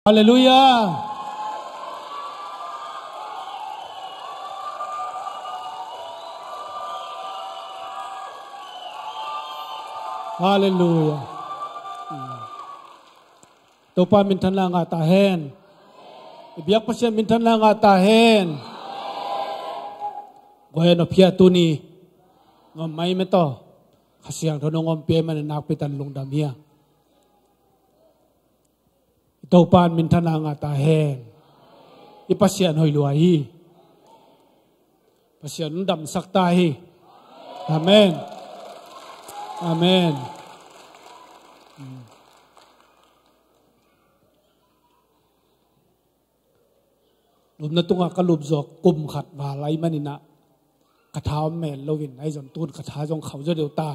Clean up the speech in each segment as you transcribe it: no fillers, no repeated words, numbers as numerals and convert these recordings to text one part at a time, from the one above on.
าเลลูยาฮาเลลูยาตัวปามินทันลางาตาเฮนบิยักปัสยามินทันลางาตาเฮนก็เห็นพิจตุนีงอมไม่เมตโตข้าเสียงทนงอมเปียมันนักไปตันลงดำเฮียตัวปานมินทันลางาตาเฮนอีปัสยาหอยลวยปัสยานุดำสักตาฮีอาเมนอาเมนลุมนัตุงกัลุบจอกกุมขัดบาไลมันนี่นะกระทาแม่ลวินไอ้จนตูนกระทาจงเขาจะเดียวตา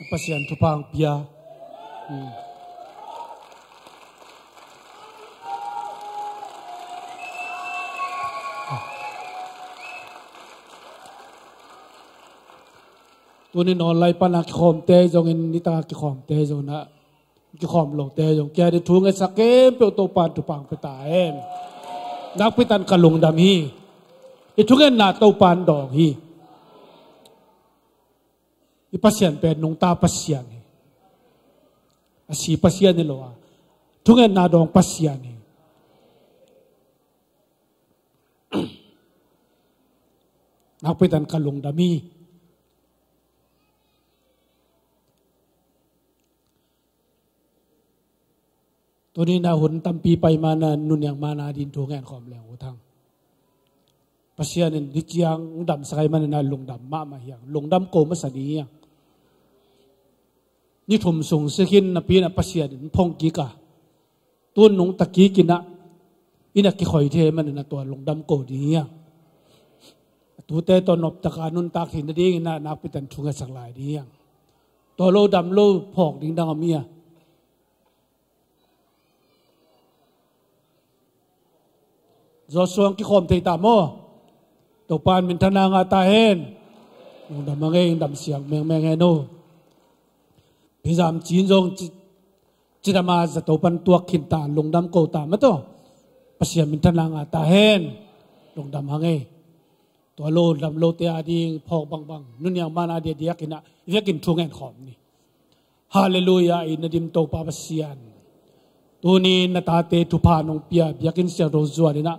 ปัสยันทุพังเปียตัวนี้นอนไล่ปนักขอมเตจงอินนิตากิขอมเตจงนะกิขอมลงเตจงแกได้ทุ่งไอ้สักเกมเปียวตัวปานทุพังไปตายนักพิตันกะลงดำฮีอีทุกเงินนาเต้าปานดอกฮีอีปัสยันเป็นนงตาปัสยันอาศีปัสยันนี่หรอทุกเงินนาดองปัสยันนักพิตันกะลงดำฮีตัวนี้นาหุ่นตั้มปีไปมานานุนอย่างมานาดินทุกเงินความแรงหัวทางปัสยานินดิจยังดำสกายมันนาลงดำมาเฮียงลงดำโกมัสดียังนี่ทุ่มส่งเสียนนับปีนับปัสยานินพงกีกาตัวนงตะกี้กินะอินักกิคอยเทมันนาตัวลงดำโกดียังตัวเตตอนนบตะการนุนตาขินดีนะนักพิตันทุกเงินสักหลายดียังตัวโลดำโลพอกดิ้งดังเมียจอสวงกิคอมเทตามอตัวปานมินทนางาตาเฮนดำมังเองดำเสียงแมงเฮโนพิจามจีนจงจิตมาจะตัวปันตัวขินตาลงดำโกตามะตัวปัสยามินทนางาตาเฮนลงดำมังเอตัวโลดำโลเตียดีพอกบังนุ่นยังมานาเดียเดียกินะเรียกินทุงเงินขอมนี่ฮาเลลูยาอินดิมโตปาปัสยานตัวนี้นาตาเตทุพานงเปียบิยกินเสียงโรจวดีนะ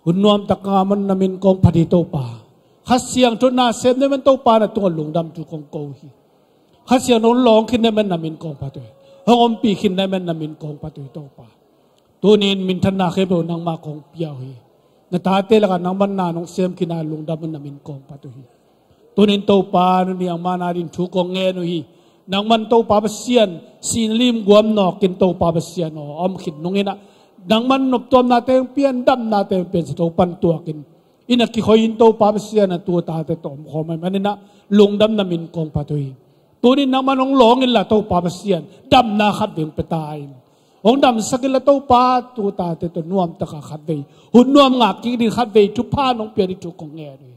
หุ่นนวมตะกามันนามินกองพอดีโตปาขัดเสียงทุนนาเซมเนี่ยมันโตปานะตัวหลงดำทุกองโกฮีขัดเสียงนนร้องขึ้นเนี่ยมันนามินกองพอดีห้องอมปีขึ้นเนี่ยมันนามินกองพอดีโตปาตัวนี้มินทันนาเคเบลนางมากองเปียฮีนาตาเตละกันนางมันนานงเซมขึ้นนาหลงดำมันนามินกองพอดีตัวนี้โตปานี่ยังมานาดินทุกองเงนุฮีนางมันโตปาเสียนสินลิมกวมนอกกินโตปาเสียนออมขิดนงเงินะนางมันนบตัวนาเตงเปียนดำนาเตงเปียนสโตปันตัวกินอินักกิคอยอินโตปาเสียนตัวตาเตตอมขอมันนี่นะลงดำนามินกองปาตุยตัวนี้นางมันหลงอินละโตปาเสียนดำนาขัดเวงไปตายองดำสกิลโตปาตัวตาเตตนวมตะขัดเวหุ่นนวมงักกิดิขัดเวทุพานงเปียนทุกของแง่ด้วย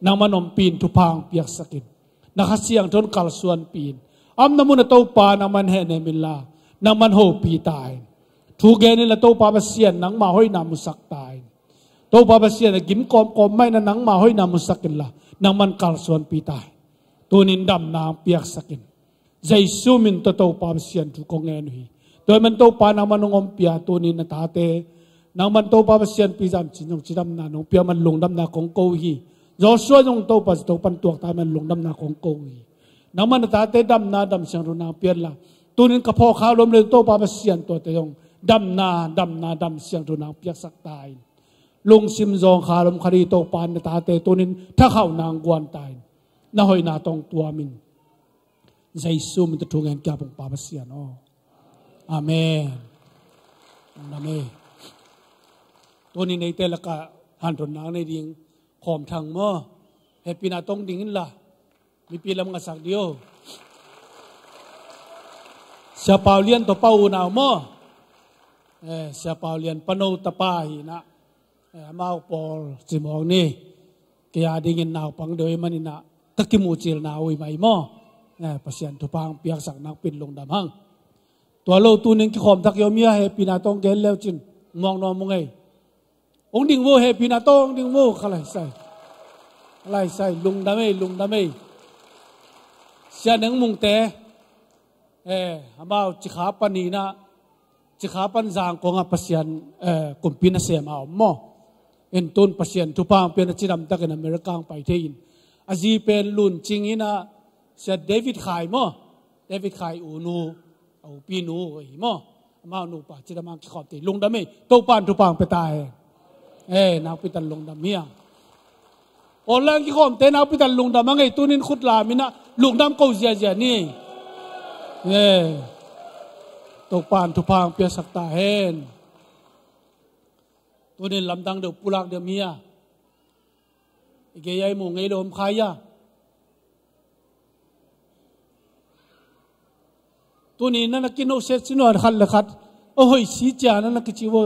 นางมันอมปีนทุพางเปียกสกินนักเสียงทนกัลส่วนปีนอัมนามุนโตปานามันเฮเนมิลลานามันโฮปีตายทุกเกนิละโตปาเสียนนังมาห้อยนามุสักตายโตปาเสียนกินกอมไม่นังมาห้อยนามุสักินละนังมันกัลส่วนปีตายตัวนินดำนางเปียกสกินใจซูมินโตปาเสียนทุกองเงินฮีโดยมันโตปานามันงอมเปียตัวนินนาตาเตนังมันโตปาเสียนปีจามจินงจิดำนานงเปียมันลงดำนาของโกฮีจอสวยงโตปาโตปันตัวตายมันลงดำนาของโกฮีน้ำมันตาเตดำนาดำเสียงรุนาเปียนละตัวนี้กระเพาะข้าวลมเลยโตปาเสียนตัวเตยงดำนาดำเสียงรุนาเปียกสักตายลงซิมจองข้าวลมคดีโตปานตาเตตัวนี้ถ้าเข้านางกวนตายน่าหอยนาตองตัวมินใจซูมินจะทุ่งเงินแก่ปงปาเสียนอาเมนอาเมนตัวนี้ในเตละกะหันตุนนางในดิ่งขอมทางมั่วเฮปินาตองดิ่งละมีปีลำกษักเดียวเสียเปล่าเลียนตัวเป้าหนาวมั่วเสียเปล่าเลียนปนูตะป้าหินะมาเอาปอสิมองนี่แกยาดิ่งหนาวปังเดียวมันนี่นะตะกิมูจิรนาวอีไม่มั่วปัสยันทุพังเปียกสักนักปินลงดำหัง ตัวเราตัวนึงที่ขอมทักยอมยาเฮปีนาตองเกลแล้วจินมองนอมงไงองดิ่งโวเฮปีนาตองดิ่งโวอะไรใส่ลุงดำไม่เสียนังมุงเตฮะบ่าวจิขาปันนีนะจิขาปันจางกงอาพัศยันกุมพินาเสียมาหม้อเอ็นตุนพัศยันทุพางเป็นจิดำตะกันอเมริกันไปเทียนอาจีเป็นลุนจิงินะเสียเดวิดขายหม้อเดวิดขายอูนูเอาปีนูหิมะมานูป่าจิดามังขอบตีลุงดำไม่โตปานทุพางไปตายนักพิตันลุงดำเมียโอเล่งที่ขอมเตนักพิตันลุงดำมังไงตัวนี้ขุดลามินะลุงดำเขาเสียนี่โตปานทุพางเปียสักตาเห็นตัวนี้ลำดังเดือปุลักเดือเมียอีกยัยมุงไงโดมขายะตัวนี้นั่นกินโอเซตสินวนขัดเลยขัดโอ้ยสีจานั่นกิจิว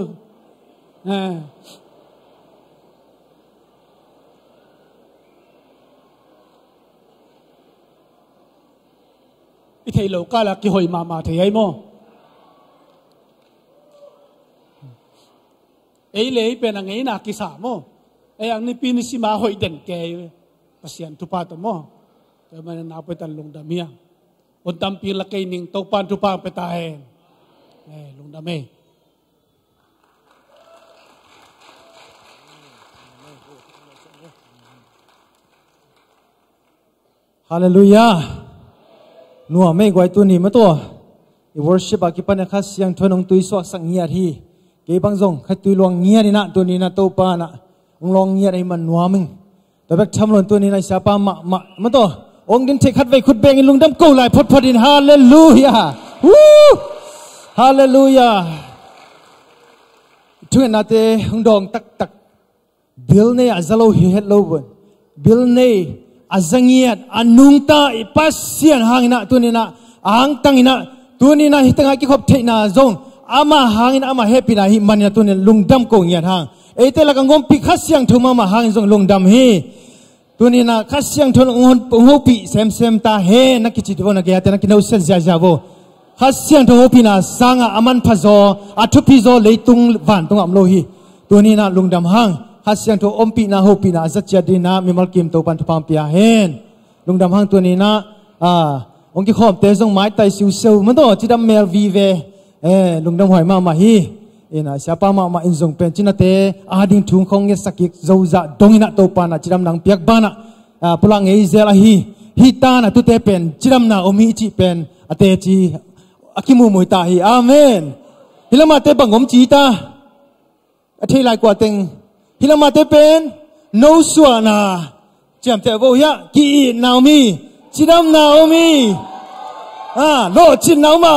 อีเทโลกาลกิหอยมาเทียมโมเลยเป็นอะไรนักกิสามโมอันนี้ปีนี้สิมาหอยเด่นแกพัศยันทุพาตโมแต่มันนับไปตันลงดามีคนตำปีละกินิงตกปานทุพางไปตายลงดามีฮาเลลูยานัวไม่กวาดตัวนี้มาตัวอีวอร์ชิปอากิปันข้าเสียงทนองตุยสวกสังเงียทีเก็บังซงขัดตุยลวงเงียนี่นะตัวนี้นะโตปานะองลองเงียไอ้มันนัวมึงแต่แบบทำหล่นตัวนี้นะสาปามะมาตัวองดินเทขัดไว้ขุดเบงลุงดำกู้ไหลพดดินฮาเลลูยาฮาเลลูยาทุกนาทีหงดองตักบิลเน่อาซาโลเฮดโลบนบิลเน่อาจังเงียดอันนุ่งตาอิปัสเซียนหางนะตัวนี้นะหางตังนะตัวนี้นะฮิตังไอกิขบเทนะจงอามาหางอามาเฮปินะฮิมันนะตัวนี้ลุงดำกู้เงียดหางเตลักงมปีขัดเสียงทุ่มมาหางจงลุงดำฮีตัวนี้นะขัดเสียงทุ่มงงปีเซมตาเฮนักกิจตัวนักเกียรตินักกินเอาเส้นยาโวขัดเสียงทุ่มปีนะสังอามันพะโซอัทุพิโซเลยตุงวันตุงอัมโลฮีตัวนี้นะลุงดำหางฮัสยังตัวอมปีนาโฮปีนาจัดจัดดีนะมีมัลกิมตัวปันทุพามปีอาเห็นลุงดำหังตัวนี้นะองค์ที่ขอบเตะส่งไม้ไต่ซิวเซลมันตัวจิดำเมลวีเวลุงดำหอยมาฮีนะเสียป้ามาอินซงเป็นจินาเตอาดิงทุ่งคงเงสักยิกโจจะดงอินะตัวปานะจิดำนังเปียกบ้านะพลังเอเซลฮีตานะตุเตเป็นจิดำนาอมีจิเป็นอเตจีอากิมูมุยตาฮีอาเมนฮิลามาเตบังอมจีตาอธิลายกว่าเต็งฮิลามาเตเป็นโนสวานาจำเตโวยะกีนาอมีจิดำนาอมีโลจินนามา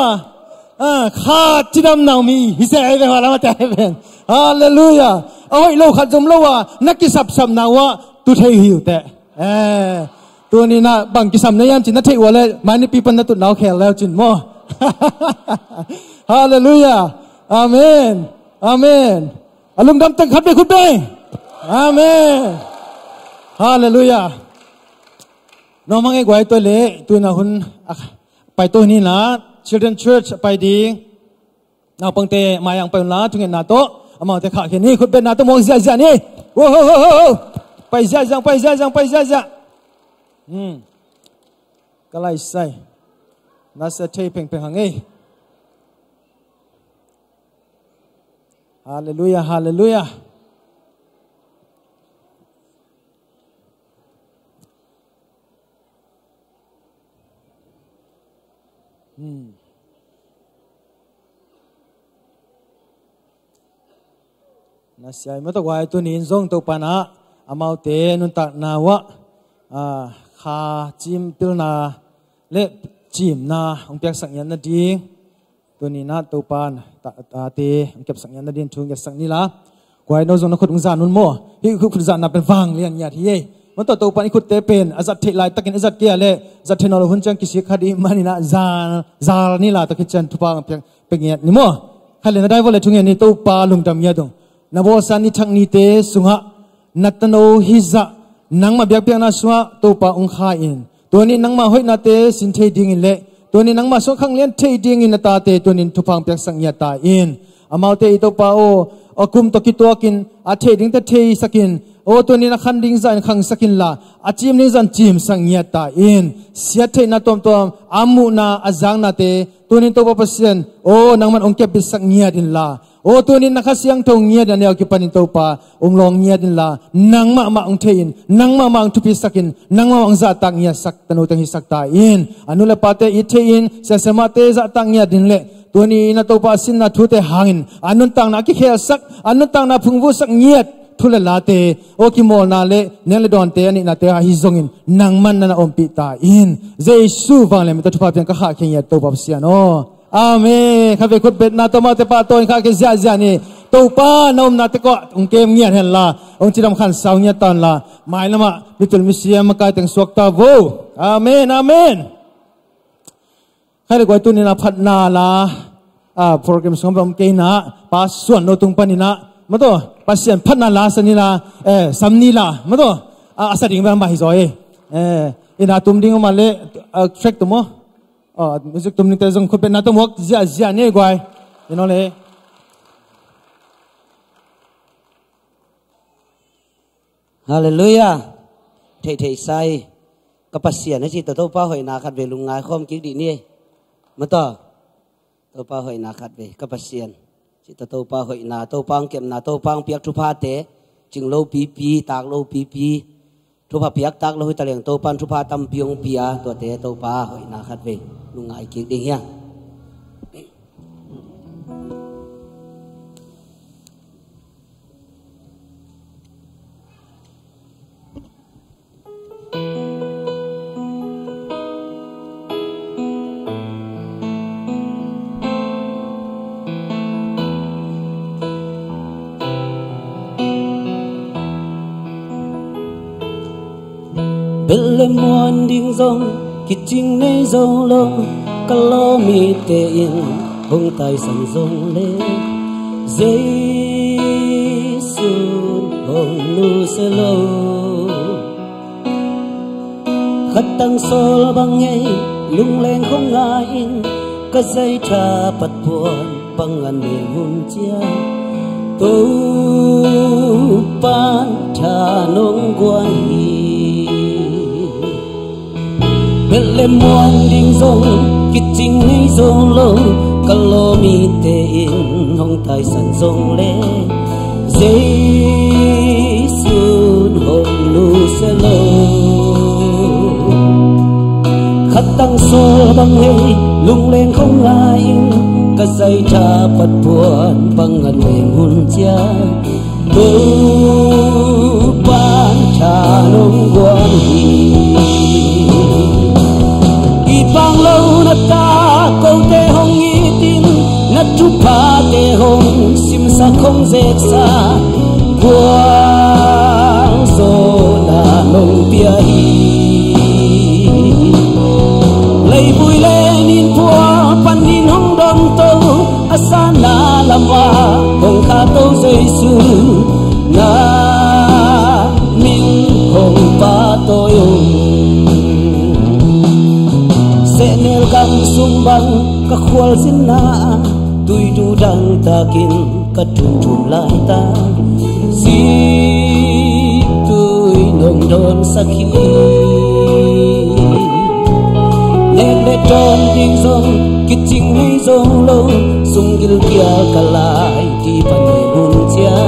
ข้าจิดำนาอมีฮิเซเอเวฮาลามาเตเป็นฮาเลลูยาโอ้ยโลขัดจมโลว่านักกิสับสัมนาวะตุเทหิวเตตัวนี้นะบางกิสัมเนี่ยยันจินนัทเทวะเลยมันนี่ปีปันนัตุนาวแขลแล้วจินมั้งฮาเลลูยาอาเมนอาเมนอารมณ์ดำตั้งขัดไปคุณเบงอาเมนฮาเลลูยาน้องมังเอกไว้ตัวเล่ตัวน่ะคุณไปตัวนี้นะ Children Church ไปดีน่าปังเตมาอย่างไปละทุกเงินนาโตอามาเตขาเห็นนี่คุณเป็นนาโตมองเสียนี่โว้ไปเสียก็ไล่ใส่น่าจะเทเพ่งหางเอ้ฮาเลลูยาฮาเลลูยาน่าเสียไม่ต้องว่าตัวนี้ส่งตัวปานะอามาเตนุนตักนาวะขาจิมปิลนาเล็บจิมนาองเปียกสังยันนาดีตัวนี้นะตัวปานตาเตองเก็บสังยันนาดีทุ่งเก็บสังนี่ละกวยโนซงนักขุดองศานุนโมฮิคุขุดจานาเป็นฟังเลียนยาที่เย่มันตัวปานขุดเตเป็นอาจัดเทลายตะกินอาจัดเกียเล่จัดเทนอลหุ่นจังกิสิคดีมันนี่นะซานี่ละตะกิจันทุปางเปียงเป็นเงี้ยนี่โมใครเล่นได้ว่าเลยทุ่งเงี้ยนี่ตัวปาลุงดำเงี้ยตรงนบสันนิทังนิเตสุงะนัตโนฮิซะนังมาเบียกเบียงนาสวะตัวปาองคาอินตัวนี้นังมาหอยนาเตสินเทดิงเล่ ตัวนี้นังมาส่งขังเลี้ยนเทดิ้งอินตาเตตัวนี้ทุพังเปียกสังยาตาอินอามาเตอิโตปาโอกุมตกิตัวกินอาเทดิ้งเตเทสักินโอตัวนี้นักขันดิ้งจันขังสักินละอาจิมดิ้งจันจิมสังยาตาอินเสียเทนาตอมตอมอามุนาอาจังนาเตตัวนี้ตัวปะเซียนโอนังมันองเก็บบิสังยาดินละโอ้ตัวนี้นักเสียงทงเงียดันเดียวกิปันิโตปาองลองเงียดินละนังมาองเทียนนังมาองทุพิสักินนังมาองซาตังเงียสักตนุตังหิสักตาอินอนุเลปาเตอิเทียนเสสมาเตซาตังเงียดินเละตัวนี้นัตโตปาสินนัทุเตหางินอนุตังนักกิเคสักอนุตังนักพุงวุสักเงียดทุเลลาเตโอกิโมนาเลเนลดอนเตนี่นาเตอาฮิซงอินนังมันนาอมปิตาอินเจสูฟังเลมิตทุพาเพียงกะขะเคียนโตปาเสียโนอาเมนข้าพเจ้าเป็นนาตมาเตปาตอนข้าเกษยานี่ตัวป้านอมนาตก็องเกมเงียเห็นละองจิรำขันสาวเงียตันละหมายละมามิตุลมิเซียมกายแต่งสวกตาโวอาเมนอาเมนข้าเรียกว่าตัวนี้นะพัฒนาละโปรแกรมสมบัติเกณฑ์นะป้าส่วนโนตุงปานินะมาตัวป้าเสียนพัฒนาละสันนิละสัมนีละมาตัวอาศัยดิ่งแบบมาฮิโซอินาตุมดิ่งมาเล่เช็คตัวมั้งมิวสิกตุมนี่แต่จงคุณเป็นนักตมวกเสียเนี่ยกว่าyou knowเลยฮาเลลูยาเทใส่กับปัสเซียนที่ตัวป้าหอยนาขัดเวลุงงายข้อมกิ๊กดีนี่มาต่อตัวป้าหอยนาขัดเวกับปัสเซียนที่ตัวป้าหอยนาตัวปังเก็บนาตัวปังเปียกทุพาเตจึงโลปีตากโลปีทุพาเปียกตากโลหิตะเลียงตัวปันทุพาตำเปียงเปียตัวเตตัวป้าหอยนาขัดเวลุงงายกิ๊กดีเฮียBelle muôn đinh rong kịch chinh nay rong lông cả lo mi tê yên hông tay sẵn rong lê giấy xuân hông nu sẽ lâu khát tăng sol bằng ngay lung lên không ngại cả dây cha bật buồn bằng ngàn miền hôn chia tu pan cha nông quan Belle muôn đinh rong kịch chinh nay rong lâu cả lo mi tê yên hông tay sẵn rong lê giấy xuân hông nu sẽ lâu khát tăng xô bằng hay lung lên không ai cả dây cha bật buồn bằng ngàn miền hôn chia tu pan cha nông quan Bang lâu na ta câu tê hông nghi tin na chúc pa tê hông sim sa không dệt xa quang sô na nông bia hi lấy bùi lên in phua pan in hông đông tâu asa na lama hông kha tâu dây sư na min hông pa tôi Senel kam sumbang ka khwal sin na tui du dang takin ka tum lai ta si tui nong don sakhi le don ding zong kiching nei zong lo sung gil kia kalai ti panai bun chia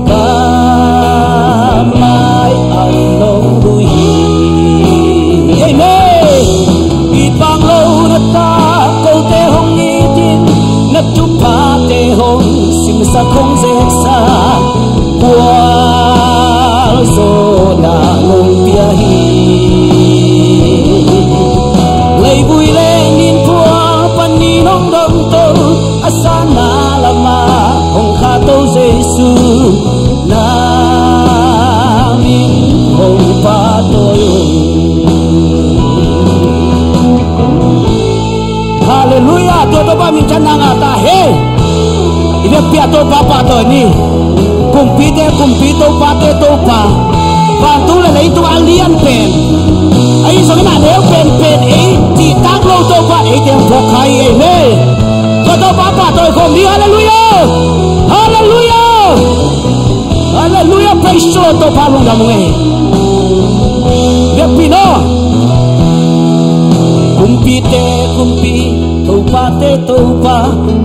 ka mai an long bui Bang lâu na ta câu tê hông nghi tin na chúc pa tê hông sim sa không dễ xa qua rồi na nông bia hi lấy vui lên nhìn thua pan ni nông đông tô asa na lama hông kha tô Giêsu na min hông pa tôi Hallelujah, todo pa minsan na nga tahe. Ibe pia to pa ni. Kumpite to pa. bàn tu là lấy tu ăn đi ăn bền ấy sao cái nào nếu bền ấy thì tác lâu tôi qua ấy tiếng phục hay ấy mê tôi bà tôi không đi hallelujah hallelujah hallelujah praise the Lord tôi phá luôn đam mê đẹp pino kumpi tau pa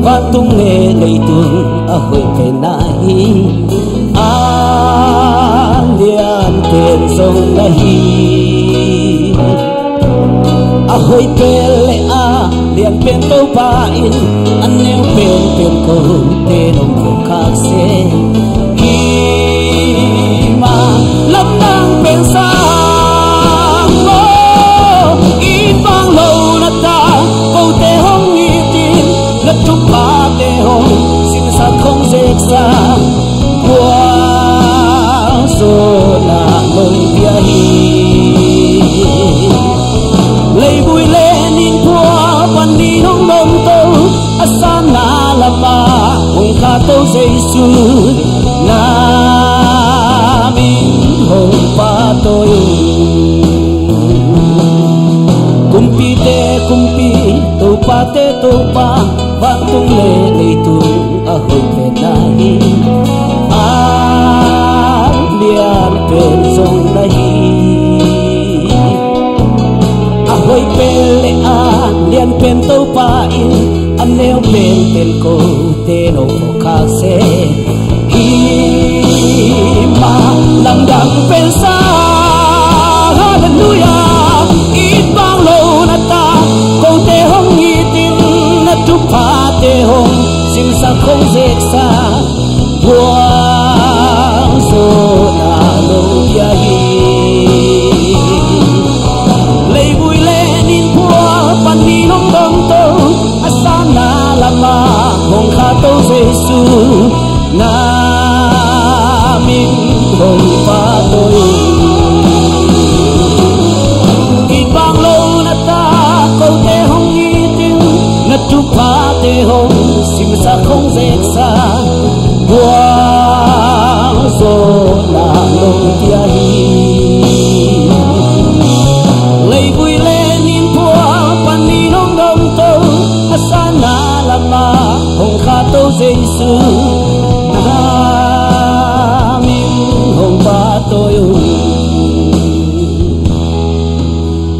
patung le leitung ahoy pe nahi alian ten song nahi ahoy pe le lian pen tau pa in aneu pen ko te nong ko khak se ma lap tang pen sa sa quang số là nông bia hi lấy vui lên in quaวันนี้น้องนมโตอาสานาละมาองค์ข้าโตเยซูนามิองค์ปาโตยกุมปีเตกุมปีโตปาเตโตปาบังตุงเลเลยตุงahoy pe nahi alian pen song nahi ahoy pe le lian pen tau pa in aneu pen ko te no ko kha se hi ma lam dang pen sa hallelujah it bang lo na ta ko te hong ni tin na tu pa te hong sinh sa không dệt xa quang số là nông bia hi lấy vui lên in qua pan ni nông đông tô asana lama hong kha tô Giêsu na min hong pa tôi ít bang lâu na ta câu te hong ni tin na tu pa te hong sa không dệt xa quang số là nông bia hi lấy vui lên in qua pan ni nông đông tô asana lama hong kha tô Giêsu na min hong ba tôi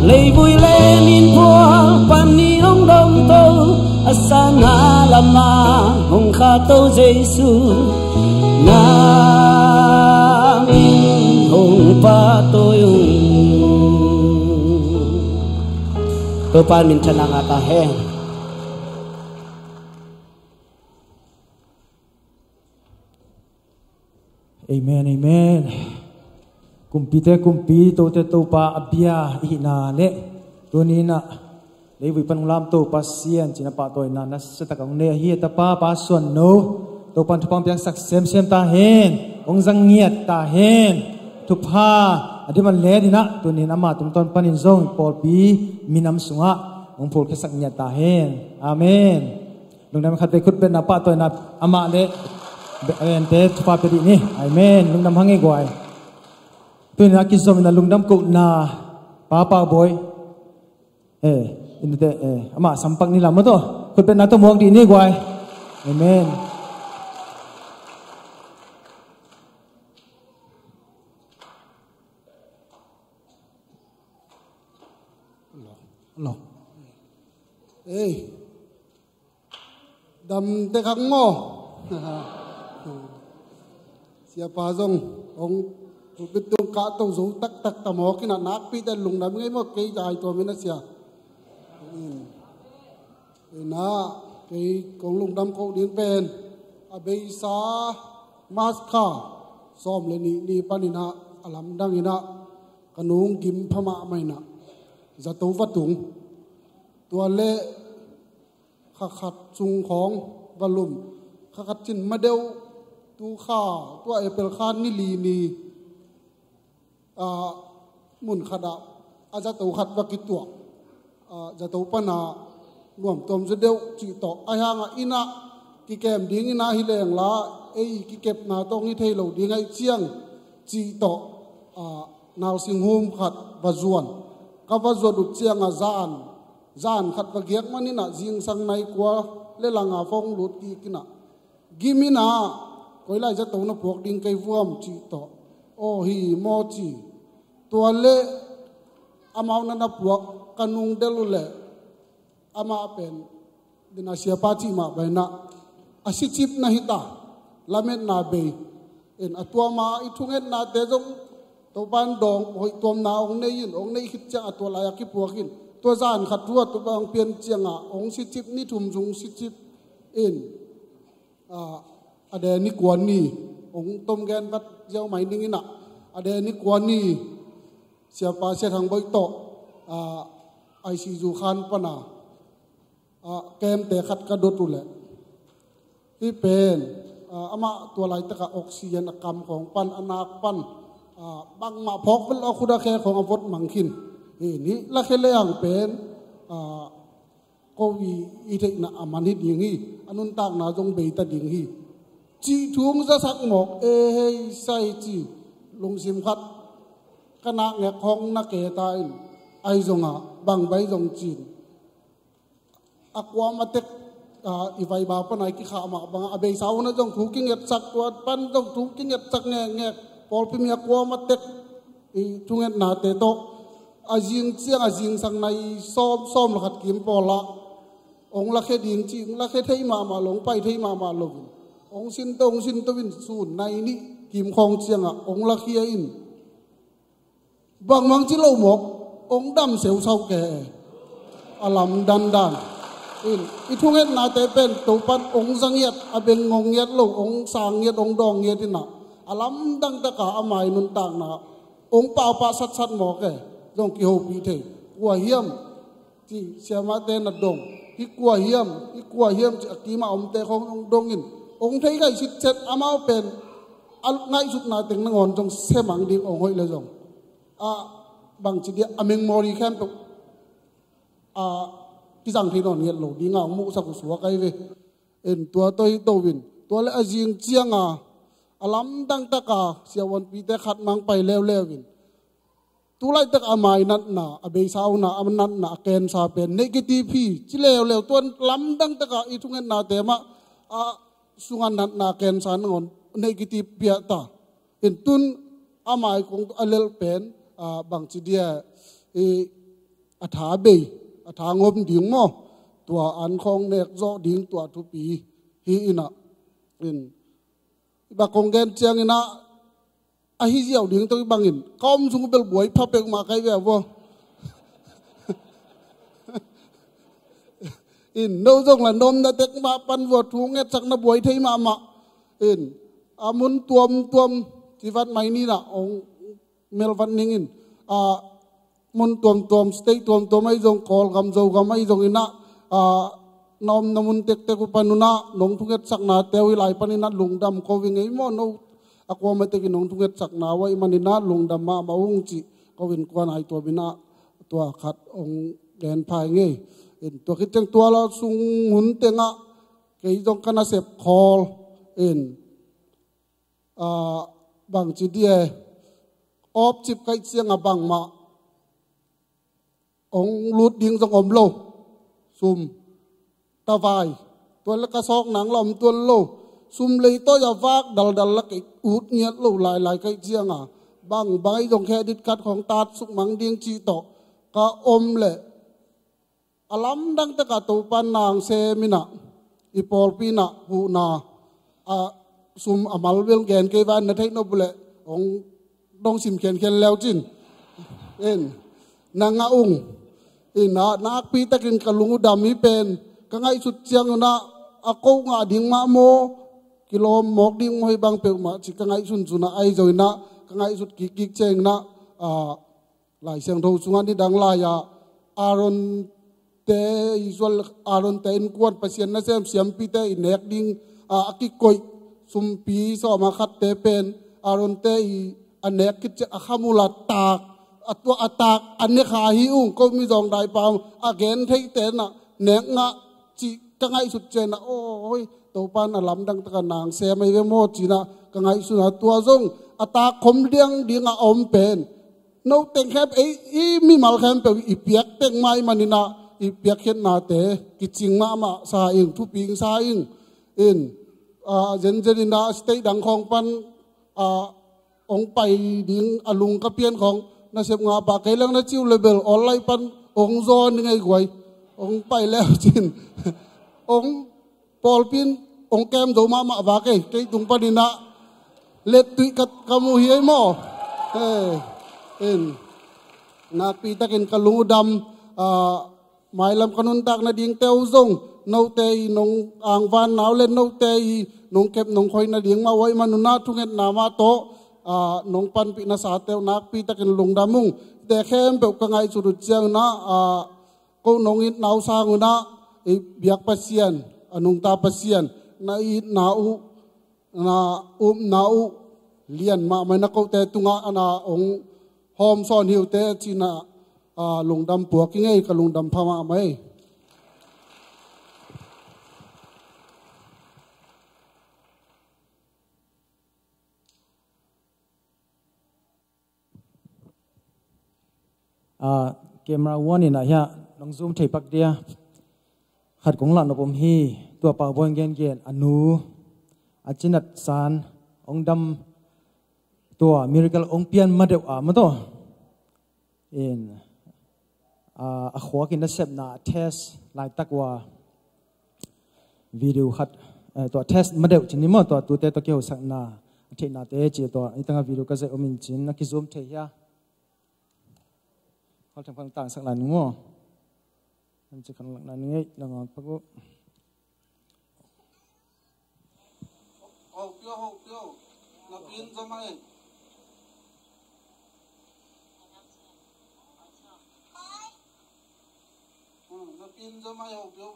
lấy vui lên in qua pan ni nông đông tô asana lama hong kha tô Giêsu na min hong pa tôi pan min thana ngata he amen amen kumpi to te to pa abia ina le tunina lấy vì pan lam to pasien china pa toy na na sa takang ne hi ta pa son no to pan thupang piang sak sem ta hen ong jang nghiat ta hen thupa adiman le dina tunin ama tum ton panin zong pol pi minam sunga ong pol ke sak nghiat ta hen amen lung nam khat be khut ben na pa toy na ama le en te thupa pe di ni amen lung nam hange gwai tunin na ki zom na lung nam ko na pa boy ini te ama sampak ni lama to khut ben na to muak di ni gwai amen lo dam te khang mo siapa zong ong bitung ka tong zong tak tamo kina nak pi dan lung dam ngai mo ke jai to mena sia na ke kong lung dam ko ding pen abei sa maska som le ni panina alam dangina kanung gim phama maina zato vatungตัวเละขัดจุงของวลุมขัดจินมาเดวตัวข้าตัวเอเปิลคานนี่ลีนีมุนขัดอาจะตัวขัดวักิตัวจะตัวปนาหน่วมตอมจะเดวจีต่ออายังอินะกิเกมดิ้งอินะฮิเลงละกิเก็บนาตรงนี้เทโลดิ้งไอเชียงจีต่อ nal sing hum khat bazuan ka bazot up chiang a zan khat ba giak manina jing sang nai kwa le langa phong lut ki kina gimina koilai ja to na pok ding kai vuam chi to o hi mo chi to le amau na na puak kanung delule ama pen dina siapa chi ma baina asichip na hita lamet na be en atwa ma ithunget na te jong to ban dong hoi tom na ong nei hit cha atwa la ki puakin to zan khat ruwa to bang pian chianga ong sichip ni thum jung sichip in ade ni kwani ong tom gen vat jau mai ning ina ade ni kwani siapa se thang boi to ICU khan pana kem te khat ka do tu le hi pen ama tua lai taka oxygen akam khong pan anak pan bang ma phok vel khuda khe khong avot mangkin ni la khele ang pen ko wi i thei na aman hit ying hi anun tak na jong be ta ding hi chi thung za sak mok e hei sai chi lung sim khat kana nge khong na ke ta in ai zonga bang bai jong chin akwa matek ivai ba panai ki kha ma bang abe sauna jong thuking et sak tuat pan jong thuking et sak nge pol pi mi akwa matek i thunget na te to ajing sang nai som la khat kim pola ong la khe ding chi ong la khe thei ma long pai thei ma lo ong sin to win su nai ni kim khong chianga ong la khia in bang mang chi lo mok ong dam seu sau ke alam dan in ithunget na te pen to pan ong zangiat abeng ngong yat lo ong sang yat ong dong yat ina alam dang ta ka amai nun tak na ong pa sat mo ke jong ki ho pi the kwa hiam ti siama te na dong hi kwa hiam chi akima om te khong ong dong in ong thei kai sit chet amao pen al ngai sut na teng ngon jong semang ding ong hoi le jong bang chi dia ameng mori khan to ki jang thi non yel lo di nga mu sa ku suwa kai ve en tua toi to win tua le ajing chianga alam dang taka siawan pi te khat mang pai lew win tu lai tak amai nat na abe sau na amnat na ken sa pen negative hi chi lew tuan lam dang taka i thungen na te ma sungan nat na ken sa ngon negative pia ta en tun amai kong alel pen bang chi dia atha be atha ngom ding mo tua an khong nek zo ding tua thu pi hi ina in ba kong gen chiang ina a hi jiao ding to bangin kom sung bel boy pha pek ma kai ve wo in no jong la nom na tek ma pan wo thu nget sak na boy thei ma in amun tuom chi wat mai ni na ong mel van ning in mun tuom stay tuom ai jong kol gam zo gam ai jong ina nom namun tek ku panuna nong thunget sak na tewi lai panina lungdam ko wing ei mo no akwa ma te nong thunget sak na wai manina lungdam ma ung chi ko win kwan ai to bina to khat ong gen phai nge in to khit teng to la sung hun tenga ke jong kana sep khol in bang chi die op chip kai chiang a bang ma ong lut ding jong om lo sum ta vai tuan la ka sok nang lom tuan lo sum lei to ya vak dal la kai ut nghiat lo lai kai chiang a bang bai jong credit card khong tat suk mang ding chi to ka om le alam dang ta ka to pan nang se mina ipol pina hu na sum amal wel gen ke van na thai no bule ong dong sim khen lew chin en nanga ung ina nak pi takin kalungu dami pen kangai sut chiang na ako nga ding ma mo kilom mok ding moi bang pe ma chi kangai sun suna ai joina kangai sut ki cheng na lai siang tho sunga ni dang la ya aron te usual aron te in kwat pasien na sem siam pi te inek ding akikoi sumpi so ma khat te pen aron te anek kit akhamula tak atwa atak ane kha hi ung ko mi jong dai pam again thei te na nek nga chi kangai sut chen na oi to pan alam dang ta nang se mai ve mo chi na kangai su na tua jong atak khom diang dinga om pen no teng khep e mi mal kham pe ipiak teng mai manina ipiak khet na te kiching ma sa ing thu ping sa ing in jen ina state dang khong pan ong pai ding alung ka pian khong na sep nga ba kailang na chiu level online pan ong zon ni ngai gwai ong pai leo chin ong pol pin ong kem do ma ba ke tung panina let tu kat kamu hiai mo in na pi takin kaludam mai lam kanun tak na ding teu zong no te nong ang van naw len no te nong kep nong khoi na ding ma wai manuna thunget na ma to nong pan pi na sa teu nak pi takin lungdamung te khem pe ka ngai chu chiang na ko nong it naw sa nguna biak pasian anung ta pasian na i na u na u lian ma mai na ko te tunga ana ong hom son hiu te china lungdam puak ngai ka lungdam phama mai camera one in ya nong zoom thei pak dia khat kong la no pom hi tua pa boing gen anu achinat san ong dam tua miracle ong pian madeu ma to in a khwa kin na sep na test lai takwa video khat to test madeu chini mo to tu te to keu sak na thei na te chi to itanga video ka se omin chin na ki zoom thei yaเขาทำต่างๆสักหลายนึงว่ามันจะกันหลายนึงไอ้ลองพักก็โอ้เปียวนับอินจะไหมนับอินจะไหมโอ้เปียว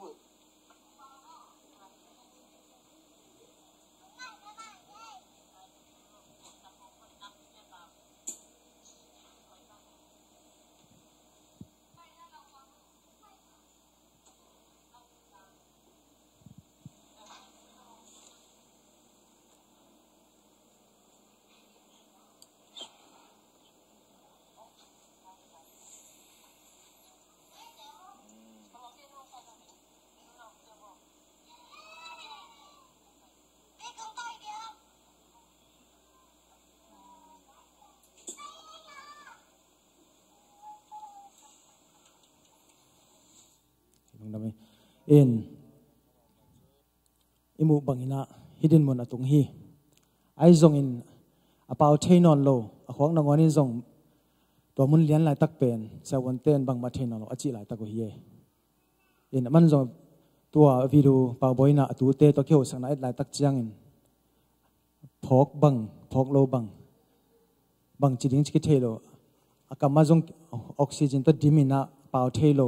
in imu bangina hidden mon atung hi ai zong in apau thainon lo akhwang na ngoni zong to mun lian lai tak pen sa won ten bang ma thainon lo achi lai tak hi in man zong tua video pa boina atu te to kheu sang na lai tak chiang in phok lo bang chiding chi thelo akama zong oxygen to dimina pau thelo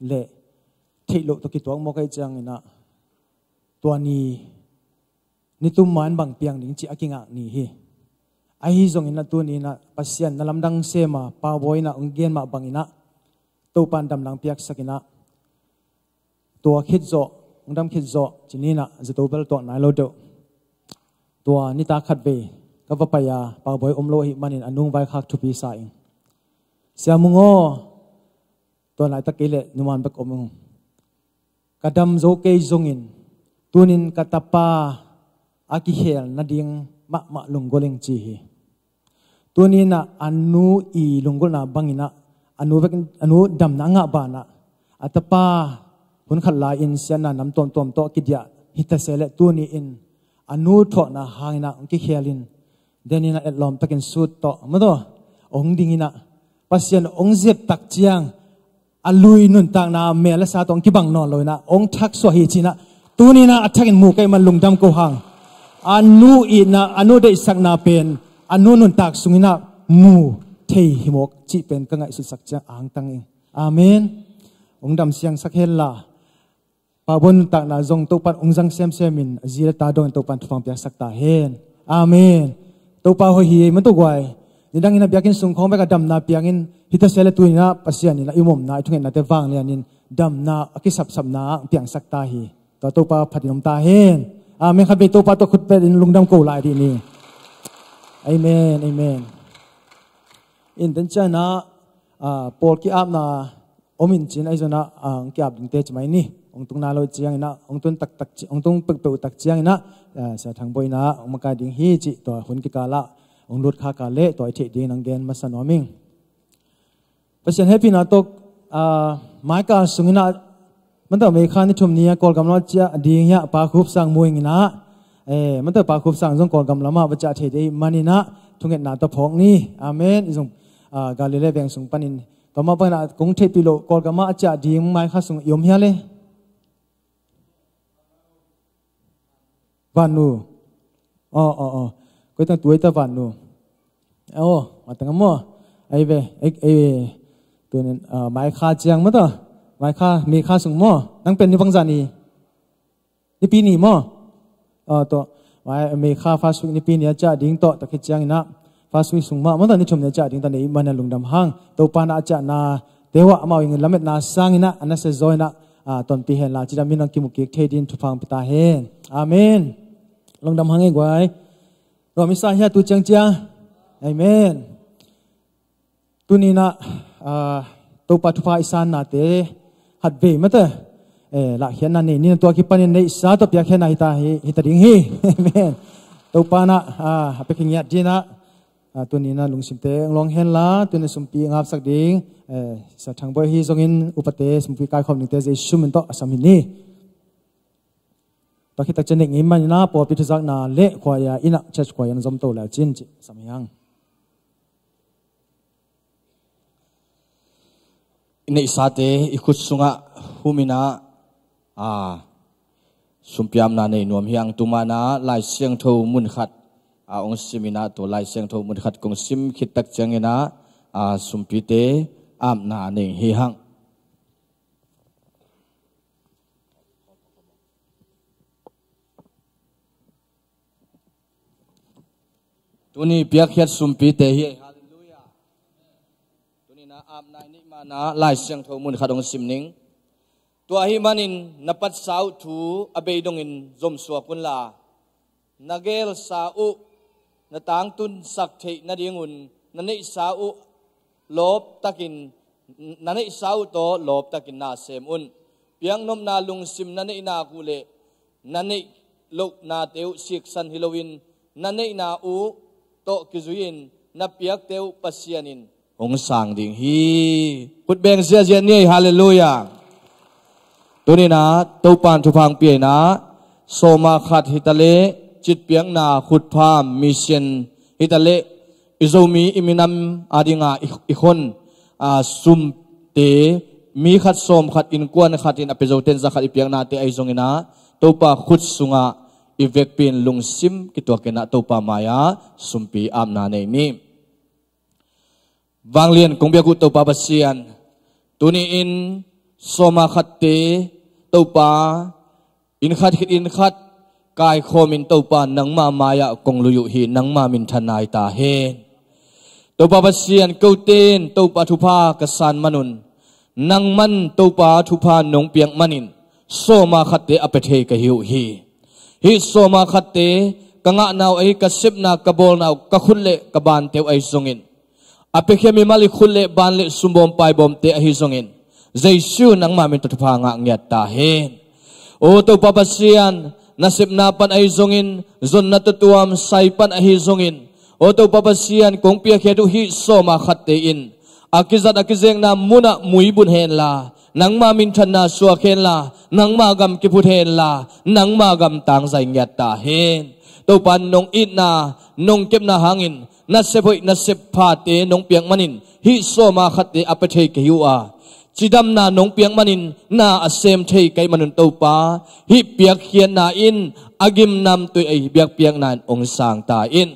le thilo to ki tuang mo kai chang ina tuani ni tum man bang piang ding chi akinga ni hi ai zong ina tu ni na pasian nalam dang sema pa boina onggen ma bangina to pan dam lang piak sakina to khit zo ngdam khit zo chinina zato bel to nai lo do to ni ta khat be ka va pa ya pa boy omlo hi manin anung vai khak thu pi sa ing siamungo to nai ta kele numan bak omung kadam zo ke zongin tunin katapa akihel nading ma lungoleng chi hi tunina anu i lungol na bangina anu dam na nga bana atapa hun khalla in siana nam tom to kidya hitasele tuni in anu tho na hangina ki khelin denina etlom takin sut to mado ong dingina pasien ong zep tak chiang alui nun tak na mela sa tong kibang non loina ong thak so hi china tunina athakin mu kai man lungdam ko hang anu ina anu de sakna pen anu nun tak sungina mu thei himok chi pen ka ngai su sak cha ang tang amen ong dam siang sakhella pabon tak na zong to pan ong jang semin zira ta dong to pan thupang pya sakta hen amen to pa ho hi man to gwai nidang ina biakin sung khong ka dam na piangin hita sele tuina pasian ina imom na thungen na te wang lianin dam na akisap sap na piang sakta hi to pa phatinum ta hen amen khabe to pa to khut pe in lungdam ko lai di ni amen อินเดนจานะปอลกีอาบนาอมินจินไอโซนะกีอาบดึงเตจไม่นี่องตุงนาโลจียงนะองตุนตักองตุงเปิกเปิกตักจียงนะเสียทางบอยนะองมากาดิ่งฮีจิตัวหุ่นกิกาละองลุดขากาเละตัวไอเทดิ่งนังเกนมาสนอมิงเพราะฉะนั้นให้พี่นาตกหมายการสุงินะมันต้องมีข้านิชมนี้กอลกำลังจะดิ่งยะปาคุบสังมวยงินะมันต้องปาคุบสังจงกอลกำลังมาวัจจะเทดีมันนี่นะทุกเงินนาตัวพองนี่อาเมนจงกาลิเลเบงสุงปันินต่อมาเป็นกงเทปิโลกอลกำลังจะดิ่งหมายข้าสุงยมเฮียเลยวันนูก็ต้องตัวตาวันนูมาตั้งมั่วไอ้เว้ตัวนั้นหมายค่าเจียงมั้งต่อหมายค่ามีค่าสูงมั่วนั่งเป็นนิพังจานีนี่ปีนี้มั่วตัวหมายมีค่าฟ้าสุนี่ปีนี้จะดิ่งต่อตะคิดเจียงนะฟ้าสุสูงมากมั้งตอนนี้ชมเนี่ยจะดิ่งตอนนี้มันลุงดำห้างตัวปานาจะนาเทวะมาอย่างเงี้ยละเม็ดนาสร้างนะอันนั้นเสจอยนะตอนปีเห็นละจิตามินังกิมุกิเทดินทุฟังปิตาเห็นอาเมนลงดำหังไอ้ไว้เราไม่สร้างให้ตัวเจียงอาเมนตัวนี้นะตัวปัจจุบันอิสานนาเตหัดเบมั้งเตละเห็นนั่นนี่ตัวคิดปันในสาตัวเปียกเห็นอะไรตาฮิตดิ่งฮีอาเมนตัวปานะไปกินยาดีนะตัวนี้นะลุงสิมเตลองเห็นละตัวนี้สมปีงับสักดิ่งสักทางบ่อยฮีทรงอินอุปเตสมปีกายความนิเตเจชุมันโตสามินีตอนที่ตัดเจนิกนี้มันน่าปวดพิธีจักนาเละควายอินักเชิดควายนจมโตแล้วจินจิสามียังในสาเตอิคุสุงะหูมินาสุมพิามนาในนวมเฮียงตุมานาลายเสียงโทมุนขัดองสิมินาตัวลายเสียงโทมุนขัดกงซิมคิดตักเจงนะสุมพิเตอามนาในเฮียงตัวนี้เปียกเฮ็ดสุมปีเตเฮฮาเลลูยาตัวนี้นะอาบนายนิมานะลายเสียงโทมุนขดงซิมนิงตัวหิมันินนับปัดสาวทูอเบยดงอินจมสวกุนลานาเกลสาวนาตางตุนสักเทนาดีงุนนันนิสาวลบตะกินนันนิสาวโตลบตะกินนาเซมอุนเปียงนมนาลุงซิมนันนินาคูเลนันนิลุกนาเตวสิกสันฮิโลวินนันนินาอูโตกิจุยินนับเปียกเตวปัสยานินองสังดิ่งฮีพุทธเบงเสียเจนี่ฮาเลลูยาตัวนี้นะตัวปานทุพังเปียนะโซมาขัดฮิตาเลจิตเปียงนาขุดพามมิเชนฮิตาเลอิโซมีอิมินัมอาดิงาอีคนซุมเตมีขัดโซมขัดอินกวนขัดอินอเปโซเตนจะขัดอีเปียงนาเตไอซงนะตัวปาขุดสุงะอีเวกปินลุงซิมกิตัวเกนะตัวปามายาสุมปีอามนาเนมีวางเลียนคงเบียกุตัวปาบัสเซียนตัวนี้อินโซมาขัดเตตัวปาอินขัดอินขัดกายโคมินตัวปานังมามายากงลุยุหีนังมามินทนายตาเฮนตัวปาบัสเซียนเกาเตนตัวปาทุพากษานมนุนนังมันตัวปาทุพานงเปียงมันินโซมาขัดเตอเปเทกหิวฮีฮิโซมาขัดเตกังนาวไอกสิบนากบอลนาวกขุนเละกบานเตวไอซงอินอเปเคมิมาลิขุนเละบานเละสุมบอมไปบอมเตอฮิซงอินใจชูนังมามินตุทพางะเงียตาเฮนโอตัวปาปัสเซียนนัสิบนาปันไอซงอินจนนัตตัวมไซปันไอฮิซงอินโอตัวปาปัสเซียนคงเปียเคตุฮิโซมาขัดเตอินอากิจัดอากิเซงนามุนะมุยบุญเฮนลานังมามินทันนาสัวเคนลานังมากำกิพุเทนลานังมากำต่างใจเงียตาเฮนตัวปันนงอินนานงเก็บนาหางอินนัสเซบอยนัสเซบพาเตนงเปียงมันินฮิโซมาขัดเตอเปเทกฮิวอาจิดำนานงเปียงมันินนาอเซมเทไกมันุนตัวปาฮิเปียกเขียนนาอินอากิมนำตัวไอเบียกเปียงนานองสางตาอิน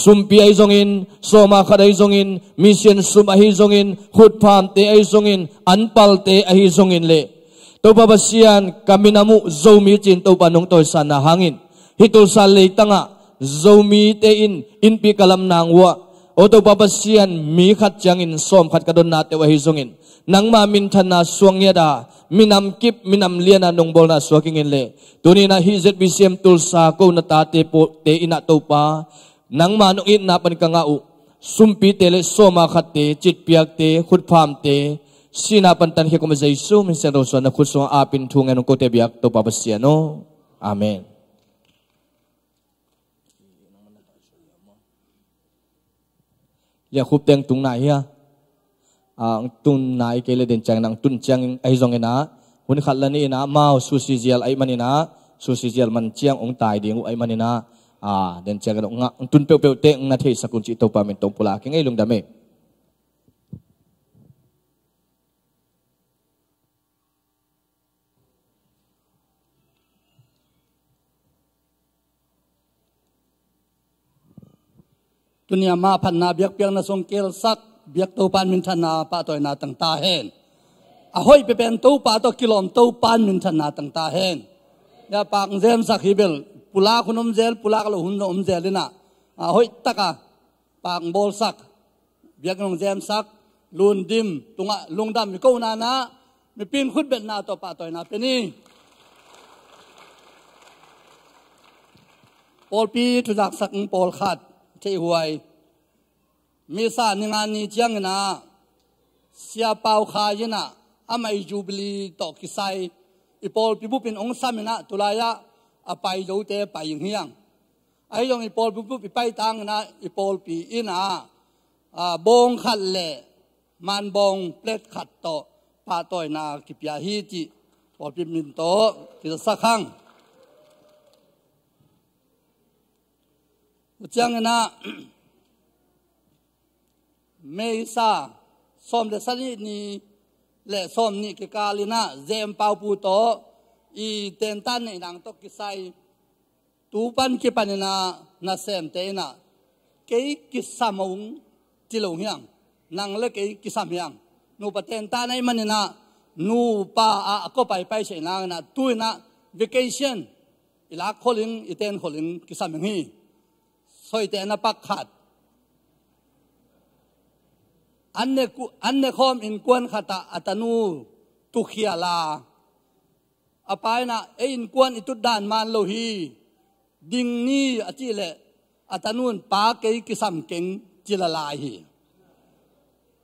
สุมปีไอซงอินโซมาขัดไอซงอินมิเชนสุมไอซงอินขุดพามเตไอซงอินอันปัลเตไอซงอินเลตัวปาบัสยานกามินามุโซมีจินตัวปานงตัวสันนาหางอินฮิตุสันเลตังะโซมีเตอินปีกลัมนางวะโอตัวปาบัสยานมีขัดจังอินสอมขัดกระดนนาเตวะฮิซงอินนังมามินทันนาสวงยดามินำกิบมินำเลียนนงบอลนาสวกิงอินเลตัวนี้นะฮิเซตบิเซียมตุลซาโกนตาเตโปเตอินาตัวปานังมานุอินนาปันกังอาอุ ซุมปีเตเลโซมาขัดเตจิตเปียกเตขุดพามเตสีนาปันตันเฮกุมใจซูมิเซโรสวนขุดสวงอาปินทุงเงินโกเตเบียกตัวปาบเสียโนอาเมนอย่าคุบเต็งตุงไหนฮะตุนไหนเกลเดินจังนังตุนจังไอซองเงินะหุ่นขัดละนี่นะมาสุสิเจียลไอมันนี่นะสุสิเจียลมันเจียงองตายเดียงไอมันนี่นะเดินจังกันงะตุนเปียวเปียวเตงนาทีสกุลจิตตัวปาเมนตงปุลาเก่งไอลุงดำเมตุนยามาพันนาเบียกเปียงนาทรงเกลซักเบียกตัวปานมินทนาปาตัวนาตั้งตาเห็นห้อยไปเป็นตัวปาตัวกิโลมตัวปานมินทนาตั้งตาเห็นยาปากเซมสักฮิเบลปุลาคุณอมเจลปุลากลหุ่นอมเจลินะห้อยตะกะปากบอลสักเบียกนงเซมสักลุนดิมตุงะลุงดำมีกูนานะมีปีนขุดเบ็ดนาตัวปาตัวนาเป็นนี่ปอลปีทุจักสักปอลขาดเที่หวยมีสารงานนี้จังนะเสียเป่าขายนะอาไม่จูบลีตอกกิไซอีปอลปีบุเป็นองค์สามินะตุลายะอไปดูเตไปอย่างเฮียงไอ้ยองอีปอลปีบุไปตังนะอีปอลปีอินะบงขัดเล่มันบงเปล็ดขัดโตปาต่อยนากิปยาฮีจิปอลปีมินโตกิจสักขังจังนะเมษาสมเด็จสรีนีและสมนิกกาลินะเจมเปาปูโตอีเตนตันในนางตกกิไซตูปันกิปันนานาเซมเตนะเกยกิสามงจิโลเฮียงนางเล็กเกยกิสามเฮียงนูปเตนตันในมันนะนูปาก็ไปเชนางนะตุยนะวิเคชันอีลักโคลิงอีเตนโคลิงกิสามฮีสอยแต่นับปักขัดอันเนคอมอินกวนขัดอัตนูตุขียลาอภัยนะอินกวนอิตุดานมันโลฮีดิ่งนี้อจิเลอัตนูนปาเกยกิสัมเก่งจิลลาฮี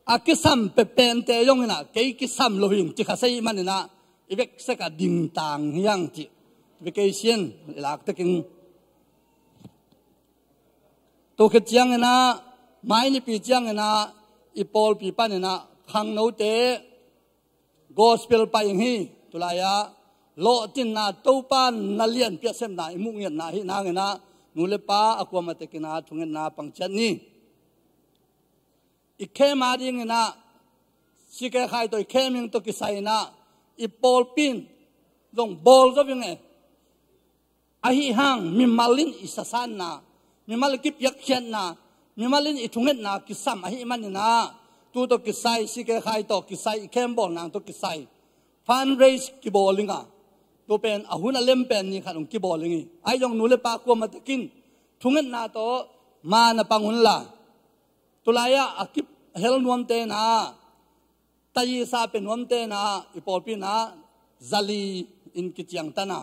อากิสัมเปเป็นเตยงนะเกยกิสัมโลหิงจิขาเซมันนะอีเวกเสกดิ่งต่างยังจิเวกเชียนหลักตะกิงตัวขจังนะไม่นี่ปีจังนะอีปอลปีปันนะขังโนเตกอสเปลไปอย่างนี้ตุลายะโลตินนะตัวปันนาเลียนเปียเซมนะมุงเงินนะฮินางนะนูเลปาอความาเตกินาทุงเงินนะปังจันนี่อีเคมาดิงนะสิเกใครตัวอีเคมิงตัวกิไซนะอีปอลปินลงบอลจะเป็นไงอาฮิฮังมิมาลินอิสสันนะมีมาลกิบยักเชนนะมีมาลินอิทุงเงินนะกิสามอหิมันนะตัวตัวกิไซสิเกใครตัวกิไซเข้มบอลนางตัวกิไซฟันเรสกิบอลลิงอ่ะตัวเป็นอาหุนเล่มเป็นนี่ขัดองกิบอลลิงไอ้ยองนูเลปากวมาตะกินทุงเงินนะตัวมานะปังหุนละตัวลายะอากิบเฮลนวมเตนะตายีซาเป็นนวมเตนะอีปอลปีนะซัลีอินกิจยังตานะ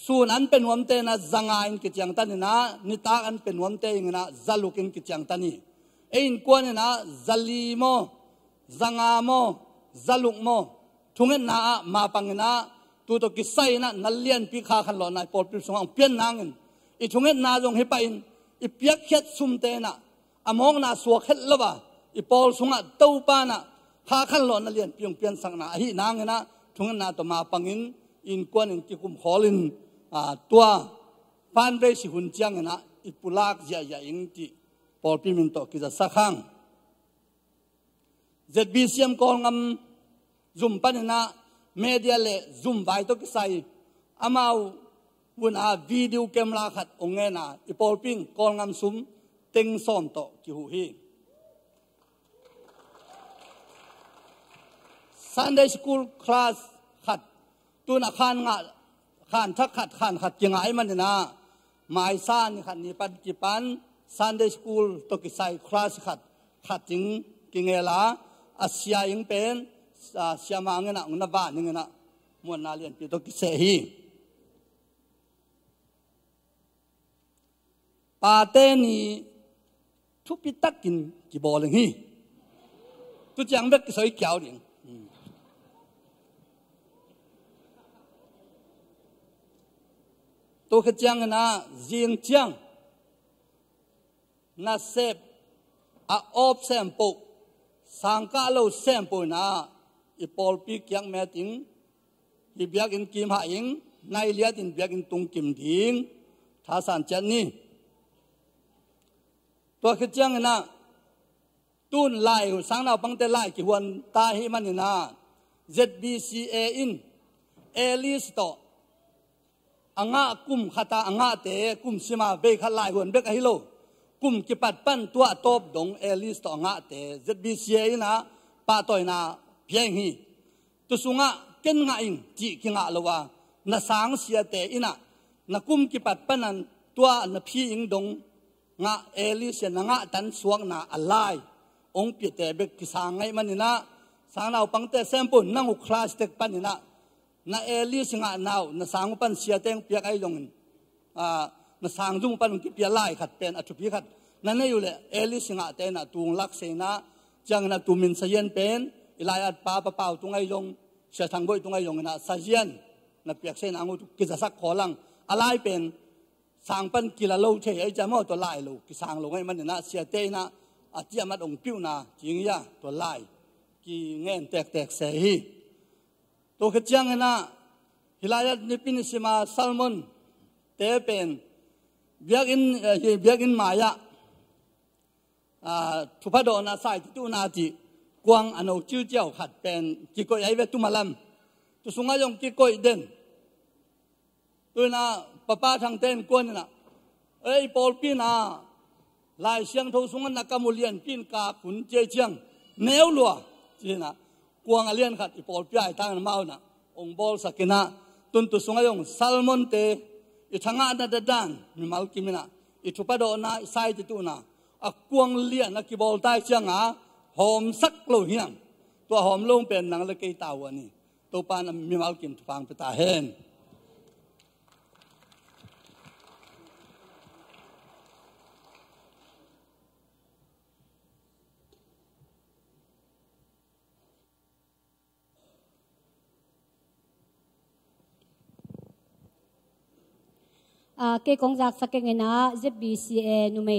ส่วนอันเป็นวันเตนะจังอินกิจยังตันนะนิตาอันเป็นวันเตงนะจัลุกินกิจยังตันนี่เอ็นกวนนะจัลีโมจังอาโมจัลุกโมทุงเงินนะมาปังนะตัวตัวกิไซนะนัลเลียนปีขาขันหลอนนะปอดปิดสมองเปลี่ยนนางเงินอีทุงเงินนะจงให้ไปอินอีเปียกเข็ดซุมเตนะอมองนะสวกเข็ดละบ่าอีปอลสงะเต้าป้านะขาขันหลอนนัลเลียนเปลี่ยนเปลี่ยนสังนะฮีนางเงินนะทุงเงินนะตัวมาปังอินกวนอินกิคุมขอลินตัวฟันเรสิหุ่นจังนะอิปุลากเจียอิงติปอลพิมินโตกิจะสักครั้งเจ็ดบีเซียมกองงำซุ่มปันนะเมเดียเล่ซุ่มไว้ตัวกิไซอามาวันวิดีโอเกมลาขัดองเงนะอิปอลพิงกองงำซุ่มเต็งซ้อมโตกิหูฮี Sunday School Class ขัดตัวนักขันงะขันทักขัดยังไงมันนะหมายซ่านขัดนี่ปัจจุบัน Sunday School ตกิไซคลาสขัดจริงกิงเอลาอาเซียยังเป็นเสียมาเงินนะบ้านเงินนะมวลนาเรียนปีตกิเซฮีปาเตนี ทุบปิตักกินกี่บอลเลยนี่ตัวจังเบ็กสอยเกี่ยวเนี่ยตัวขจังนะจีนจังน่าเสพอาอบเซมปุสังกาโลเซมปุนะอีปอลปีกยังแม่ติงอีเบียกินกิมหาอิงนายเลียดินเบียกินตุงกิมดิงท่าสันเจนนี่ตัวขจังนะตุนไล่สังนาปังเตไล่กี่วันตาหิมันนี่นะ ZBCA in เอลิสโตอ่างกุมขัตาอ่างเตะกุมสิมาเบคไล่วันเบคฮิโลกุมกิปัดปั้นตัวตบดงเอลิสโตอ่างเตะ ZBCA นะป้าต่อยนะเพียงฮีตุสุงะเก่งงาอิงจีกิงะละวะน่ะสังเสียเตอินะน่ะกุมกิปัดปั้นนั้นตัวน่ะพี่อิงดงงะเอลิสนะงะตันสวงนะอะไรองค์เปียเตเบกกิสางไงมันนี่นะสังนาปังเตเซมปุนนั่งอุคลาสเตกปันนี่นะน่ะเอลิสงะนาวน่ะสังปันเสียเตงเปียกไอลงน่ะสังจุงปันกิเปียไล่ขัดเป็นอัจฉริยะนั่นนี่อยู่เลยเอลิสงะเตน่ะตุงลักเสนาจังน่ะตุมินเสียนเป็นอิลายัดป้าเป่าตุงไอลงเสียทางบ่อยตุงไอลงน่ะเสียนน่ะเปียกเสนางูกิจสักขอลังอะไรเป็นสังปันกิลาโลเฉยไอจะมอตัวไล่โลกิสังลงไอมันนี่นะเสียเตนะอาเจียมัดองปิ้วนาจริงยาตัวไล่กี่เงินแตกเสียฮีตัวขจังนะฮิลายัดนิปินสิมาซัลมอนเตเป็นเบียกินมายะทุพพดอนาไซติตุนาจิกวางอนุจิ้วเจ้าขัดเป็นกิโกยไอเวตุมาลัมตัวสุงายงกิโกยเด่นตัวน่ะป้าทางเต้นกวนน่ะเอ้ยปอลปีน่ะลายเสียงทสุงนักมุเลียนปินกาขุนเจเจียงเนวลัวจีนะกวางอเลียนขัดอีปอลปีไอทางนั้นมาเอานะองบอลสักนะตุนตุสุงายงซัลมอนเตอีทางอันดัดดันมีมาลกิมินะอีทุพดอนาไซติตุนะกวางเลียนนักบอลใต้เชียงหอมสักโลเฮียงตัวหอมลงเป็นหนังละเกยตาวันนี้ตัวปานมีมาลกินฟังไปตาเห็นเกี่ยงจากสักเงินะZBCAนุ่ม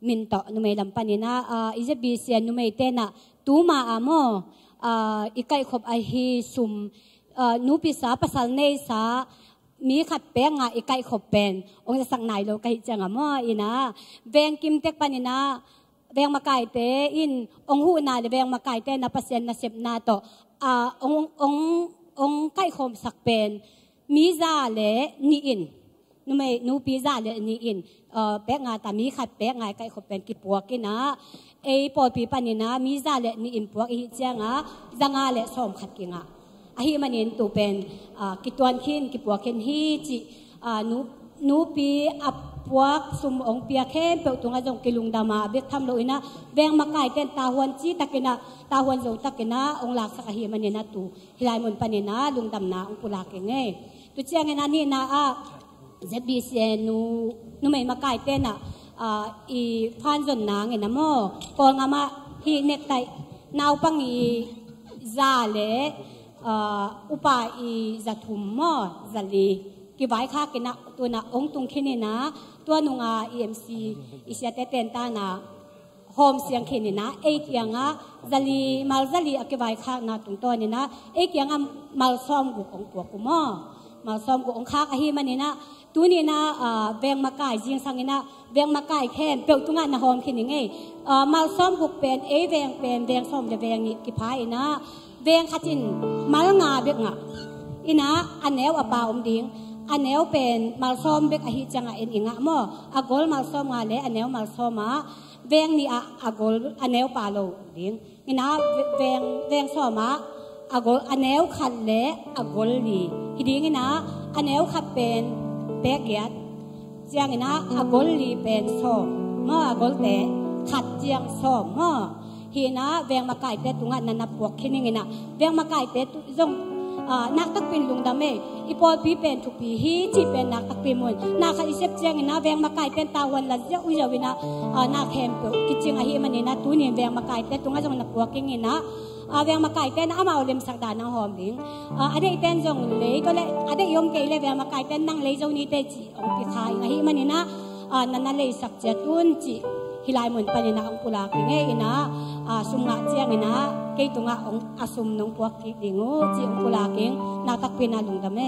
มินโตนุ่มลำปันนะZBCAนุ่มเตนะตูมาอามอีกไก่ขบไอฮีซุมนูปิสาภาษาเนสามีขัดแป้งอีกไก่ขบเป็นองจะสั่งไหนเราไก่จังอีนะแบงกิมเต็กปันนะแบงมาไก่เตอินองหูนาแบงมาไก่เตนะเปอร์เซ็นต์นะเสพนาโตองไก่ขบสักเป็นมีซาเลนี่อินนูปีซาเลนี่อินแป้งตามีขัดแป้งไก่ขบเป็นกิปวกินะไอปอปีปันนะมีซาเลนี่อินปวกอีเจียงจังเลสอมขัดกิงอาฮิมันเห็นตัวเป็นกิตวนขินกิปวกินฮีจินูปีอับปวกสมองเปียเข้มเปิดตัวงจงกิลุงดามาเบียกทำโลอินะแบงมาไก่เต้นตาหวนจีตะกินะตาหวนโจตะกินะองหลักสักอาฮิมันเห็นนะตูฮิลายมันปันนะลุงดำนาองปุลาเกงเงตุเจียงนะนี่นะZBCAนูไม่มาไก่เต้นอีพันจนนางนะโมกองอามาฮีเนกไตนาวปังอีซาเลอุปาอีจัตุมโมจัลีกิไว้ข้ากินะตัวน่ะองตุงขินีนะตัวนุงEMCอิเสียเตนตานะโฮมเสียงขินีนะเอกยังจัลีมาจัลีกิไว้ข้านะตุงตัวนี่นะเอกยังมาซ้อมกุองตัวกุโมมาซ้อมกุองข้าอหิมันนี่นะตัวนี้นะแบงมาไก่จิงสังนี่นะแบงมาไก่แค่เปลือกตุงานนะโฮมขินีไงมาซ้อมกุเป็นแบงเป็นแบงซ้อมจะแบงนี่กิพายนะแบงขัดจินมาลงาเบกงะอีนะอันแนวป่าอมดิงอันแนวเป็นมาซ้อมเบกอหิจังเอ็นอิงะโมอากอลมาซ้อมงาเลอันแนวมาซ้อมมาแบงนี่อากอลอันแนวป่าโลดิงอีนะแบงซ้อมมาอากอลอันแนวขัดเลอากอลลีฮิดิงอีนะอันแนวขัดเป็นเบกเกียดเจียงอีนะอากอลลีเป็นซ้อมโมอากอลเตขัดเจียงซ้อมโมฮีนะแบงมาไก่เตตุงานนันนับพวกขี้นี่นะแบงมาไก่เตตุจง นักตักเป็นลุงดำเมอีปอปีเป็นทุกปีฮีจีเป็นนักตักเป็นมุนนักอิเซปเจียงนะแวงมาไกเป็นตาวันละเจ้าอุจวินะนักแฮมเปกิจิงอาฮีมันนี่นะตัวนี้แวงมาไกเป็นตรงนั้นจงนักวัวกิ้งนะแวงมาไกเป็นอามาอุลิมสักดานังหอมบิงอะไรเป็นจงเลยก็เลยอะไรยอมเกยเลยแวงมาไกเป็นนั่งเลยจงนี้เตจิองปีขายอาฮีมันนี่นะนั่นเลยสักเจตุนจิฮิลายเหมือนปัญญาองปุลากิเงยนะสุงะเจียงนะเกยตุงะองอสุมนงพวกกิดิงูจิองปุลากิงนักตักเป็นลุงดำเม